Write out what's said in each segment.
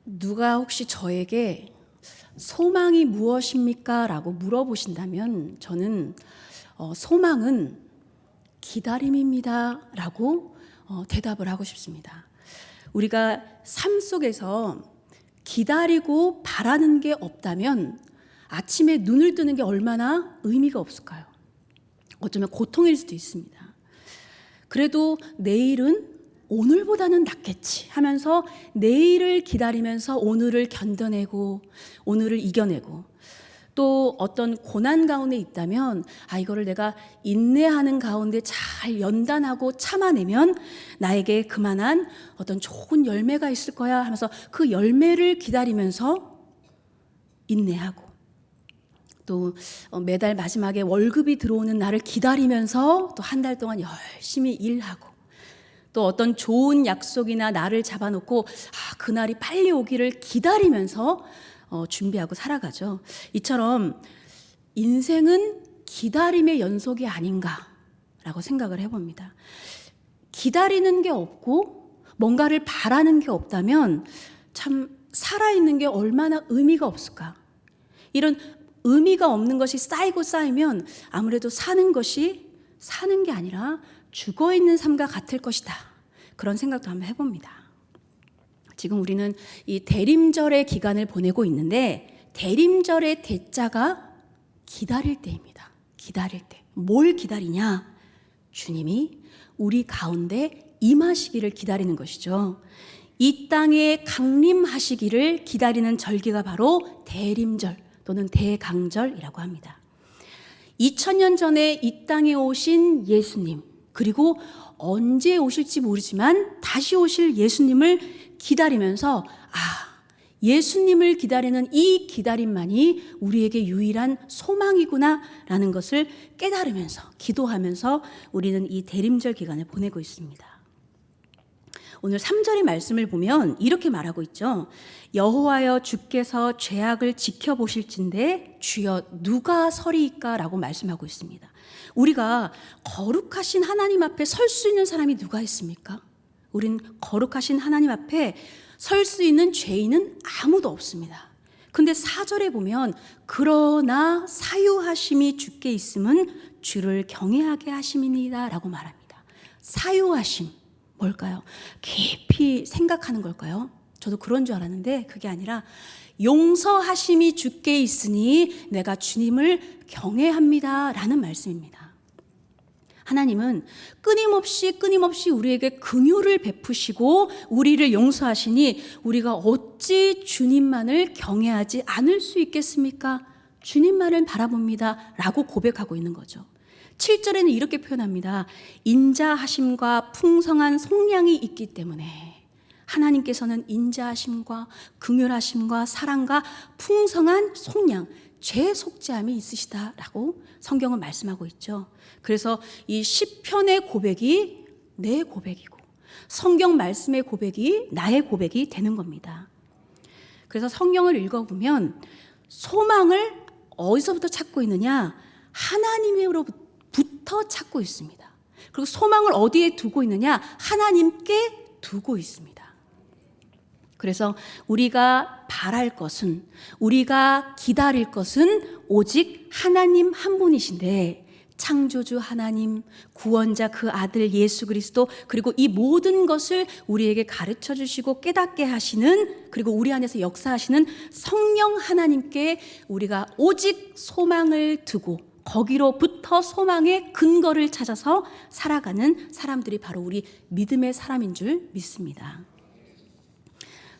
누가 혹시 저에게 소망이 무엇입니까? 라고 물어보신다면 저는 소망은 기다림입니다. 라고 대답을 하고 싶습니다. 우리가 삶 속에서 기다리고 바라는 게 없다면 아침에 눈을 뜨는 게 얼마나 의미가 없을까요? 어쩌면 고통일 수도 있습니다. 그래도 내일은 오늘보다는 낫겠지 하면서 내일을 기다리면서 오늘을 견뎌내고 오늘을 이겨내고, 또 어떤 고난 가운데 있다면 이거를 내가 인내하는 가운데 잘 연단하고 참아내면 나에게 그만한 어떤 좋은 열매가 있을 거야 하면서 그 열매를 기다리면서 인내하고, 또 매달 마지막에 월급이 들어오는 날을 기다리면서 또 한 달 동안 열심히 일하고, 또 어떤 좋은 약속이나 날을 잡아놓고 그날이 빨리 오기를 기다리면서 준비하고 살아가죠. 이처럼 인생은 기다림의 연속이 아닌가라고 생각을 해봅니다. 기다리는 게 없고 뭔가를 바라는 게 없다면 참 살아있는 게 얼마나 의미가 없을까. 이런 의미가 없는 것이 쌓이고 쌓이면 아무래도 사는 것이 사는 게 아니라 죽어있는 삶과 같을 것이다. 그런 생각도 한번 해봅니다. 지금 우리는 이 대림절의 기간을 보내고 있는데, 대림절의 대자가 기다릴 때입니다. 기다릴 때. 뭘 기다리냐? 주님이 우리 가운데 임하시기를 기다리는 것이죠. 이 땅에 강림하시기를 기다리는 절기가 바로 대림절 또는 대강절이라고 합니다. 2000년 전에 이 땅에 오신 예수님, 그리고 언제 오실지 모르지만 다시 오실 예수님을 기다리면서 예수님을 기다리는 이 기다림만이 우리에게 유일한 소망이구나 라는 것을 깨달으면서 기도하면서 우리는 이 대림절 기간을 보내고 있습니다. 오늘 3절의 말씀을 보면 이렇게 말하고 있죠. 여호와여 주께서 죄악을 지켜보실진데 주여 누가 서리이까? 라고 말씀하고 있습니다. 우리가 거룩하신 하나님 앞에 설 수 있는 사람이 누가 있습니까? 우린 거룩하신 하나님 앞에 설 수 있는 죄인은 아무도 없습니다. 근데 4절에 보면 그러나 사유하심이 주께 있음은 주를 경외하게 하심이니이다 라고 말합니다. 사유하심 뭘까요? 깊이 생각하는 걸까요? 저도 그런 줄 알았는데 그게 아니라 용서하심이 주께 있으니 내가 주님을 경외합니다 라는 말씀입니다. 하나님은 끊임없이 우리에게 긍휼을 베푸시고 우리를 용서하시니 우리가 어찌 주님만을 경외하지 않을 수 있겠습니까? 주님만을 바라봅니다 라고 고백하고 있는 거죠. 7절에는 이렇게 표현합니다. 인자하심과 풍성한 속량이 있기 때문에 하나님께서는 인자하심과 긍휼하심과 사랑과 풍성한 속량, 죄 속죄함이 있으시다라고 성경은 말씀하고 있죠. 그래서 이 시편의 고백이 내 고백이고 성경 말씀의 고백이 나의 고백이 되는 겁니다. 그래서 성경을 읽어보면 소망을 어디서부터 찾고 있느냐? 하나님으로부터 찾고 있습니다. 그리고 소망을 어디에 두고 있느냐? 하나님께 두고 있습니다. 그래서 우리가 바랄 것은, 우리가 기다릴 것은 오직 하나님 한 분이신데, 창조주 하나님, 구원자 그 아들 예수 그리스도, 그리고 이 모든 것을 우리에게 가르쳐 주시고 깨닫게 하시는, 그리고 우리 안에서 역사하시는 성령 하나님께 우리가 오직 소망을 두고 거기로부터 소망의 근거를 찾아서 살아가는 사람들이 바로 우리 믿음의 사람인 줄 믿습니다.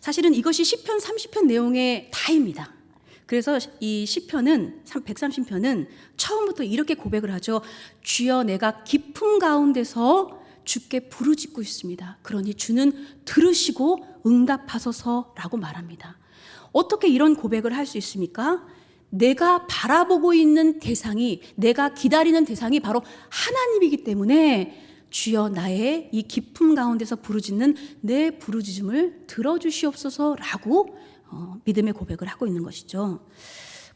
사실은 이것이 시편 30편 내용의 다입니다. 그래서 이 시편은 130편은 처음부터 이렇게 고백을 하죠. 주여 내가 깊음 가운데서 주께 부르짖고 있습니다. 그러니 주는 들으시고 응답하소서라고 말합니다. 어떻게 이런 고백을 할 수 있습니까? 내가 바라보고 있는 대상이, 내가 기다리는 대상이 바로 하나님이기 때문에 주여 나의 이 깊음 가운데서 부르짖는 내 부르짖음을 들어주시옵소서라고 믿음의 고백을 하고 있는 것이죠.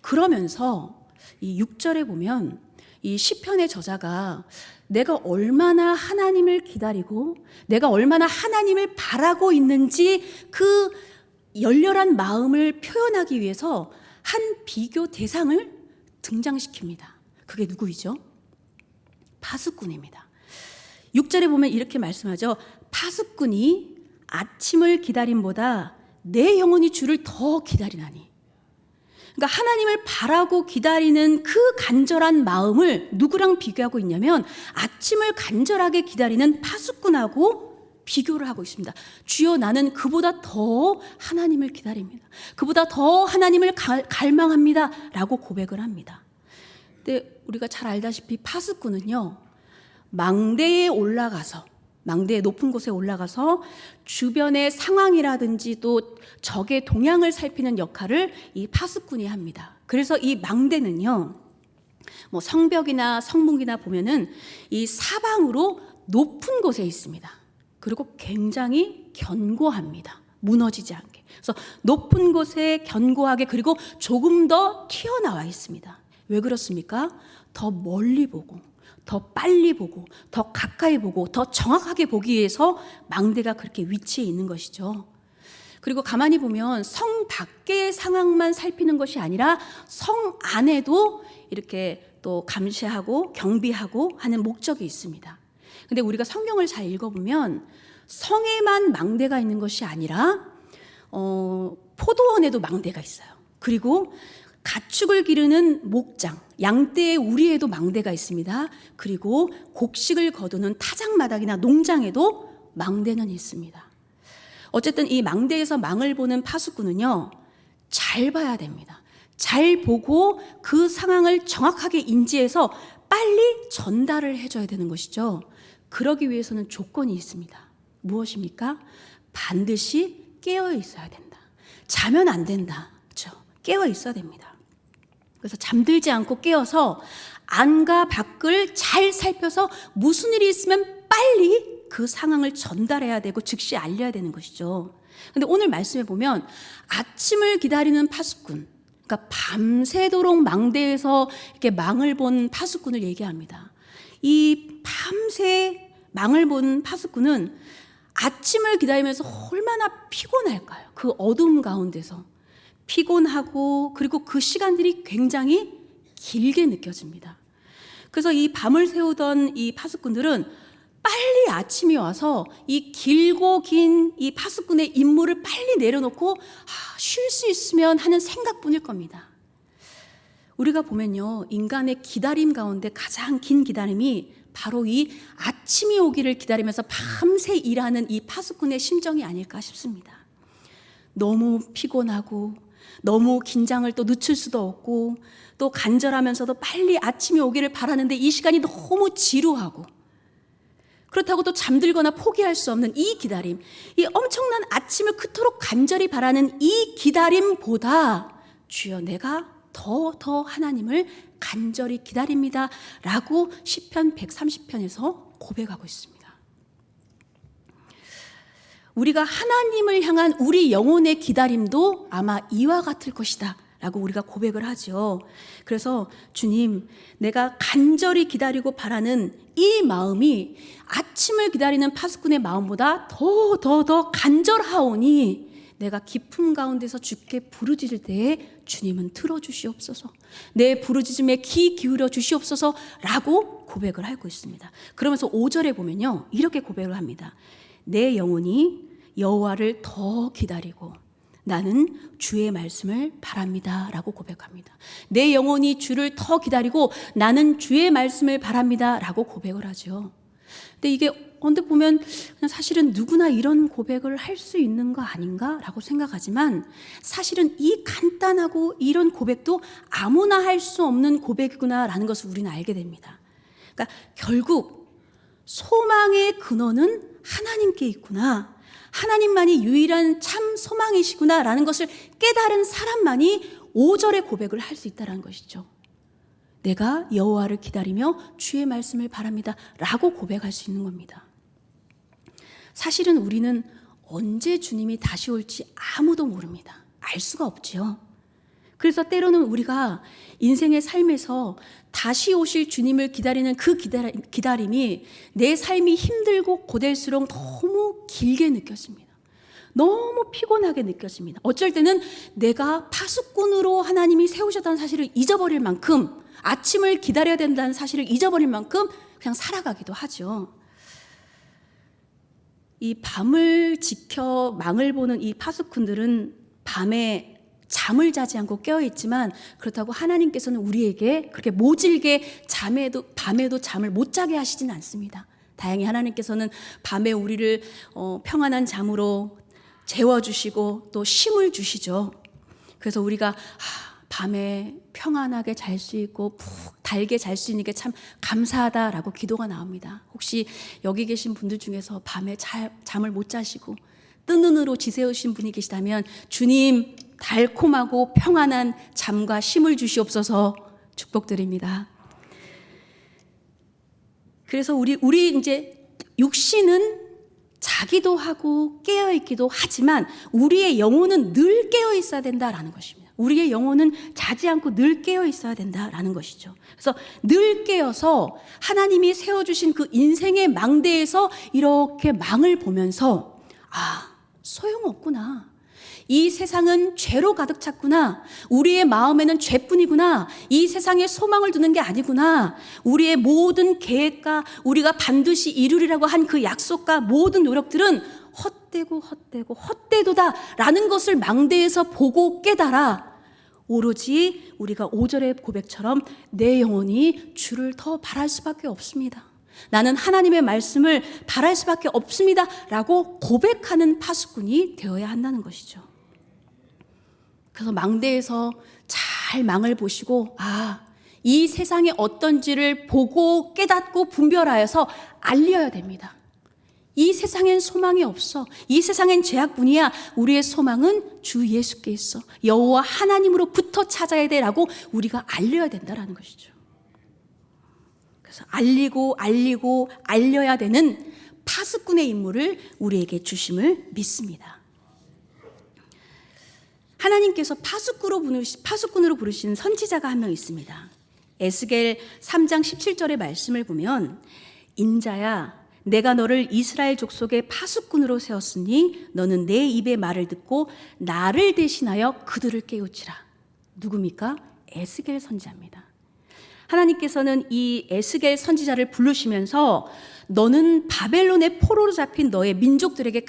그러면서 이 6절에 보면 이 시편의 저자가 내가 얼마나 하나님을 기다리고 내가 얼마나 하나님을 바라고 있는지 그 열렬한 마음을 표현하기 위해서 한 비교 대상을 등장시킵니다. 그게 누구이죠? 파수꾼입니다. 6절에 보면 이렇게 말씀하죠. 파수꾼이 아침을 기다림보다 내 영혼이 주를 더 기다리나니. 그러니까 하나님을 바라고 기다리는 그 간절한 마음을 누구랑 비교하고 있냐면 아침을 간절하게 기다리는 파수꾼하고 비교를 하고 있습니다. 주여, 나는 그보다 더 하나님을 기다립니다. 그보다 더 하나님을 갈망합니다 라고 고백을 합니다. 근데 우리가 잘 알다시피 파수꾼은요, 망대에 올라가서, 망대의 높은 곳에 올라가서 주변의 상황이라든지 또 적의 동향을 살피는 역할을 이 파수꾼이 합니다. 그래서 이 망대는요, 뭐 성벽이나 성문이나 보면은 이 사방으로 높은 곳에 있습니다. 그리고 굉장히 견고합니다. 무너지지 않게. 그래서 높은 곳에 견고하게, 그리고 조금 더 튀어나와 있습니다. 왜 그렇습니까? 더 멀리 보고, 더 빨리 보고, 더 가까이 보고, 더 정확하게 보기 위해서 망대가 그렇게 위치해 있는 것이죠. 그리고 가만히 보면 성 밖의 상황만 살피는 것이 아니라 성 안에도 이렇게 또 감시하고 경비하고 하는 목적이 있습니다. 근데 우리가 성경을 잘 읽어보면 성에만 망대가 있는 것이 아니라 포도원에도 망대가 있어요. 그리고 가축을 기르는 목장, 양떼의 우리에도 망대가 있습니다. 그리고 곡식을 거두는 타작마당이나 농장에도 망대는 있습니다. 어쨌든 이 망대에서 망을 보는 파수꾼은요, 잘 봐야 됩니다. 잘 보고 그 상황을 정확하게 인지해서 빨리 전달을 해줘야 되는 것이죠. 그러기 위해서는 조건이 있습니다. 무엇입니까? 반드시 깨어 있어야 된다. 자면 안 된다. 그렇죠? 깨어 있어야 됩니다. 그래서 잠들지 않고 깨어서 안과 밖을 잘 살펴서 무슨 일이 있으면 빨리 그 상황을 전달해야 되고 즉시 알려야 되는 것이죠. 근데 오늘 말씀에 보면 아침을 기다리는 파수꾼, 그러니까 밤새도록 망대에서 이렇게 망을 본 파수꾼을 얘기합니다. 이 밤새 망을 본 파수꾼은 아침을 기다리면서 얼마나 피곤할까요? 그 어둠 가운데서 피곤하고, 그리고 그 시간들이 굉장히 길게 느껴집니다. 그래서 이 밤을 새우던 이 파수꾼들은 빨리 아침이 와서 이 길고 긴 이 파수꾼의 임무를 빨리 내려놓고 쉴 수 있으면 하는 생각뿐일 겁니다. 우리가 보면요, 인간의 기다림 가운데 가장 긴 기다림이 바로 이 아침이 오기를 기다리면서 밤새 일하는 이 파수꾼의 심정이 아닐까 싶습니다. 너무 피곤하고 너무 긴장을 또 늦출 수도 없고 또 간절하면서도 빨리 아침이 오기를 바라는데 이 시간이 너무 지루하고, 그렇다고 또 잠들거나 포기할 수 없는 이 기다림, 이 엄청난 아침을 그토록 간절히 바라는 이 기다림보다 주여, 내가 더 하나님을 간절히 기다립니다 라고 시편 130편에서 고백하고 있습니다. 우리가 하나님을 향한 우리 영혼의 기다림도 아마 이와 같을 것이다 라고 우리가 고백을 하죠. 그래서 주님, 내가 간절히 기다리고 바라는 이 마음이 아침을 기다리는 파수꾼의 마음보다 더 간절하오니 내가 깊음 가운데서 주께 부르짖을 때에 주님은 들어주시옵소서, 내 부르짖음에 귀 기울여 주시옵소서 라고 고백을 하고 있습니다. 그러면서 5절에 보면요, 이렇게 고백을 합니다. 내 영혼이 여호와를 더 기다리고 나는 주의 말씀을 바랍니다 라고 고백합니다. 내 영혼이 주를 더 기다리고 나는 주의 말씀을 바랍니다 라고 고백을 하죠. 근데 이게 언뜻 보면 그냥 사실은 누구나 이런 고백을 할 수 있는 거 아닌가 라고 생각하지만, 사실은 이 간단하고 이런 고백도 아무나 할 수 없는 고백이구나 라는 것을 우리는 알게 됩니다. 그러니까 결국 소망의 근원은 하나님께 있구나, 하나님만이 유일한 참 소망이시구나 라는 것을 깨달은 사람만이 5절의 고백을 할 수 있다는 것이죠. 내가 여호와를 기다리며 주의 말씀을 바랍니다 라고 고백할 수 있는 겁니다. 사실은 우리는 언제 주님이 다시 올지 아무도 모릅니다. 알 수가 없지요. 그래서 때로는 우리가 인생의 삶에서 다시 오실 주님을 기다리는 그 기다림이 내 삶이 힘들고 고될수록 너무 길게 느껴집니다. 너무 피곤하게 느껴집니다. 어쩔 때는 내가 파수꾼으로 하나님이 세우셨다는 사실을 잊어버릴 만큼, 아침을 기다려야 된다는 사실을 잊어버릴 만큼 그냥 살아가기도 하죠. 이 밤을 지켜 망을 보는 이 파수꾼들은 밤에 잠을 자지 않고 깨어있지만, 그렇다고 하나님께서는 우리에게 그렇게 모질게 밤에도 잠을 못 자게 하시진 않습니다. 다행히 하나님께서는 밤에 우리를 평안한 잠으로 재워주시고 또 쉼을 주시죠. 그래서 우리가 밤에 평안하게 잘 수 있고 푹 달게 잘 수 있는 게 참 감사하다라고 기도가 나옵니다. 혹시 여기 계신 분들 중에서 밤에 잠을 못 자시고 뜬 눈으로 지새우신 분이 계시다면, 주님 달콤하고 평안한 잠과 쉼을 주시옵소서 축복드립니다. 그래서 우리 이제 육신은 자기도 하고 깨어있기도 하지만 우리의 영혼은 늘 깨어있어야 된다라는 것입니다. 우리의 영혼은 자지 않고 늘 깨어있어야 된다라는 것이죠. 그래서 늘 깨어서 하나님이 세워주신 그 인생의 망대에서 이렇게 망을 보면서, 소용없구나. 이 세상은 죄로 가득 찼구나. 우리의 마음에는 죄뿐이구나. 이 세상에 소망을 두는 게 아니구나. 우리의 모든 계획과 우리가 반드시 이루리라고 한 그 약속과 모든 노력들은 헛되도다라는 것을 망대에서 보고 깨달아 오로지 우리가 5절의 고백처럼 내 영혼이 주를 더 바랄 수밖에 없습니다. 나는 하나님의 말씀을 바랄 수밖에 없습니다 라고 고백하는 파수꾼이 되어야 한다는 것이죠. 그래서 망대에서 잘 망을 보시고, 이 세상이 어떤지를 보고 깨닫고 분별하여서 알려야 됩니다. 이 세상엔 소망이 없어. 이 세상엔 죄악뿐이야. 우리의 소망은 주 예수께 있어. 여호와 하나님으로부터 찾아야 돼라고 우리가 알려야 된다라는 것이죠. 그래서 알리고 알려야 되는 파수꾼의 임무를 우리에게 주심을 믿습니다. 하나님께서 파수꾼으로 부르시는 선지자가 한 명 있습니다. 에스겔 3장 17절의 말씀을 보면, 인자야 내가 너를 이스라엘 족속의 파수꾼으로 세웠으니 너는 내 입의 말을 듣고 나를 대신하여 그들을 깨우치라. 누굽니까? 에스겔 선지자입니다. 하나님께서는 이 에스겔 선지자를 부르시면서 너는 바벨론의 포로로 잡힌 너의 민족들에게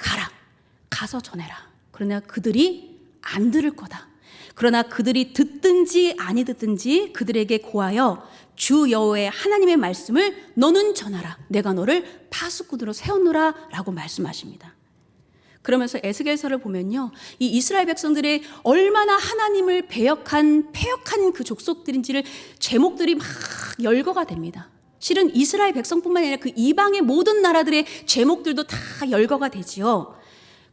가서 전해라. 그러나 그들이 안 들을 거다. 그러나 그들이 듣든지 아니 듣든지 그들에게 고하여 주 여호와의 하나님의 말씀을 너는 전하라. 내가 너를 파수꾼으로 세웠노라 라고 말씀하십니다. 그러면서 에스겔서를 보면요, 이 이스라엘 백성들의 얼마나 하나님을 배역한 그 족속들인지를 제목들이 막 열거가 됩니다. 실은 이스라엘 백성뿐만 아니라 그 이방의 모든 나라들의 제목들도 다 열거가 되지요.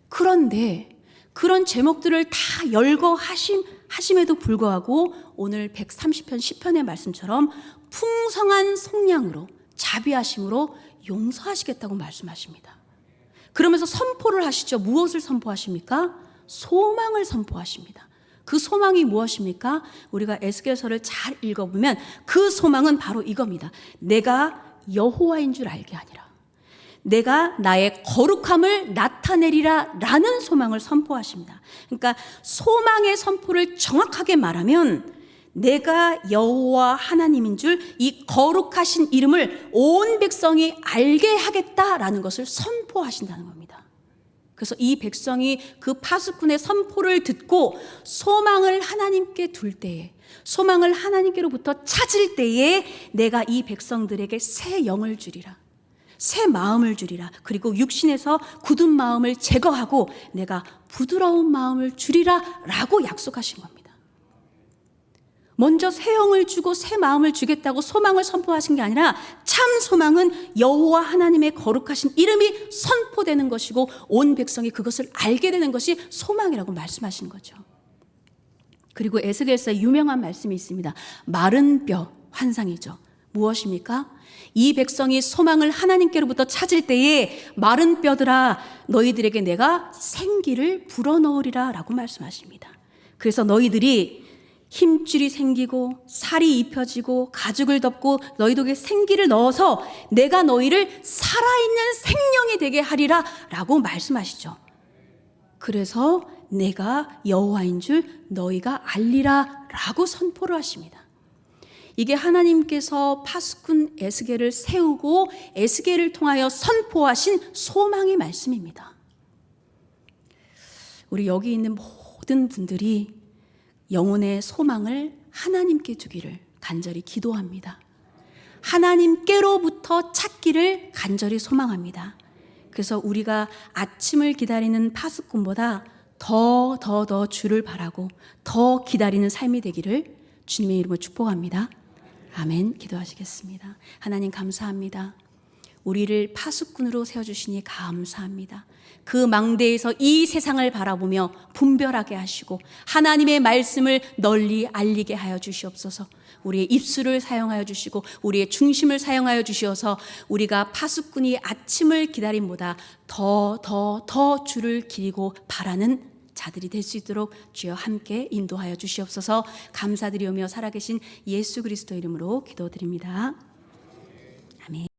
그런데 그런 제목들을 다 열거하심에도 불구하고 오늘 130편 10편의 말씀처럼 풍성한 속량으로 자비하심으로 용서하시겠다고 말씀하십니다. 그러면서 선포를 하시죠. 무엇을 선포하십니까? 소망을 선포하십니다. 그 소망이 무엇입니까? 우리가 에스겔서를 잘 읽어보면 그 소망은 바로 이겁니다. 내가 여호와인 줄 알게 하니라. 내가 나의 거룩함을 나타내리라 라는 소망을 선포하십니다. 그러니까 소망의 선포를 정확하게 말하면 내가 여호와 하나님인 줄 이 거룩하신 이름을 온 백성이 알게 하겠다라는 것을 선포하신다는 겁니다. 그래서 이 백성이 그 파수꾼의 선포를 듣고 소망을 하나님께 둘 때에, 소망을 하나님께로부터 찾을 때에 내가 이 백성들에게 새 영을 주리라, 새 마음을 주리라, 그리고 육신에서 굳은 마음을 제거하고 내가 부드러운 마음을 주리라 라고 약속하신 겁니다. 먼저 새 영을 주고 새 마음을 주겠다고 소망을 선포하신 게 아니라 참 소망은 여호와 하나님의 거룩하신 이름이 선포되는 것이고 온 백성이 그것을 알게 되는 것이 소망이라고 말씀하신 거죠. 그리고 에스겔서에 유명한 말씀이 있습니다. 마른 뼈 환상이죠. 무엇입니까? 이 백성이 소망을 하나님께로부터 찾을 때에 마른 뼈들아 너희들에게 내가 생기를 불어넣으리라 라고 말씀하십니다. 그래서 너희들이 힘줄이 생기고 살이 입혀지고 가죽을 덮고 너희에게 생기를 넣어서 내가 너희를 살아있는 생명이 되게 하리라 라고 말씀하시죠. 그래서 내가 여호와인 줄 너희가 알리라 라고 선포를 하십니다. 이게 하나님께서 파수꾼 에스겔을 세우고 에스겔을 통하여 선포하신 소망의 말씀입니다. 우리 여기 있는 모든 분들이 영혼의 소망을 하나님께 주기를 간절히 기도합니다. 하나님께로부터 찾기를 간절히 소망합니다. 그래서 우리가 아침을 기다리는 파수꾼보다 더 주를 바라고 더 기다리는 삶이 되기를 주님의 이름으로 축복합니다. 아멘. 기도하시겠습니다. 하나님 감사합니다. 우리를 파수꾼으로 세워주시니 감사합니다. 그 망대에서 이 세상을 바라보며 분별하게 하시고 하나님의 말씀을 널리 알리게 하여 주시옵소서. 우리의 입술을 사용하여 주시고 우리의 중심을 사용하여 주시어서 우리가 파수꾼이 아침을 기다림보다 더 주를 기리고 바라는 자들이 될 수 있도록 주여 함께 인도하여 주시옵소서. 감사드리오며 살아계신 예수 그리스도 이름으로 기도드립니다. 아멘.